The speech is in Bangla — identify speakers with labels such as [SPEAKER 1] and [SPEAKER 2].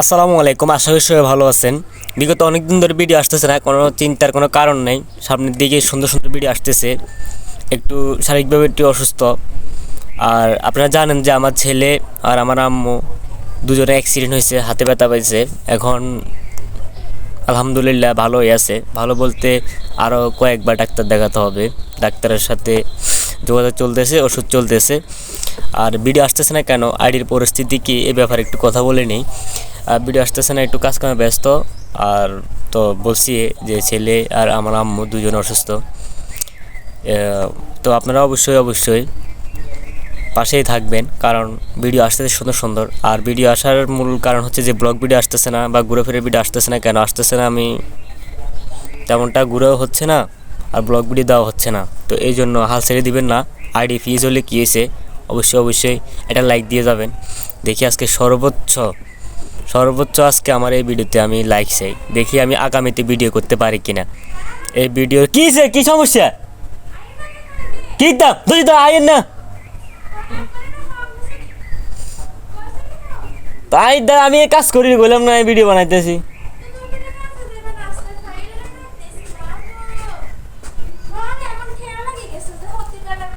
[SPEAKER 1] আসসালামু আলাইকুম, আশা করি সবাই ভালো আছেন। বিগত অনেক দিন ধরে ভিডিও আসতেছে না, কোনো চিন্তার কোনো কারণ নেই। সামনের দিকে সুন্দর সুন্দর ভিডিও আসতেছে। একটু শারীরিকভাবে একটু অসুস্থ। আর আপনারা জানেন যে আমার ছেলে আর আমার আম্মু দুজনে অ্যাক্সিডেন্ট হয়েছে, হাতে ব্যথা পাইছে। এখন আলহামদুলিল্লাহ ভালো হয়ে আছে। ভালো বলতে আরও কয়েকবার ডাক্তার দেখাতে হবে। ডাক্তারের সাথে যোগাযোগ চলতেছে, ওষুধ চলতেছে। আর ভিডিও আসতেছে না কেন, আইডির পরিস্থিতি কি, এ ব্যাপারে একটু কথা বলে নেই। ভিডিও আসতেছে না, একটু কাজকামে ব্যস্ত। আর তো বলছি যে ছেলে আর আমার আম্মু দুজন অসুস্থ। তো আপনারা অবশ্যই পাশেই থাকবেন, কারণ ভিডিও আসতেছে সুন্দর সুন্দর। আর ভিডিও আসার মূল কারণ হচ্ছে যে ব্লগ ভিডিও আসতেছে না বা ঘুরে ফিরে ভিডিও আসতেছে না। কেন আসতেছে না, আমি তেমনটা ঘুরেও হচ্ছে না আর ব্লগ ভিডিও দেওয়া হচ্ছে না। তো এই জন্য হাল ছেড়ে দিবেন না। আইডি ফিজ হলে কী হয়েছে, অবশ্যই এটা লাইক দিয়ে যাবেন। দেখি আজকে সর্বোচ্চ আজকে আমার এই ভিডিওতে আমি লাইক চাই। দেখি আমি আগামীতে ভিডিও করতে পারি কিনা। এই ভিডিও কী সমস্যা, কী দাম যদি তো আয়ের না তাই দা, আমি কাজ করি বললাম না, ভিডিও বানাইতেছি।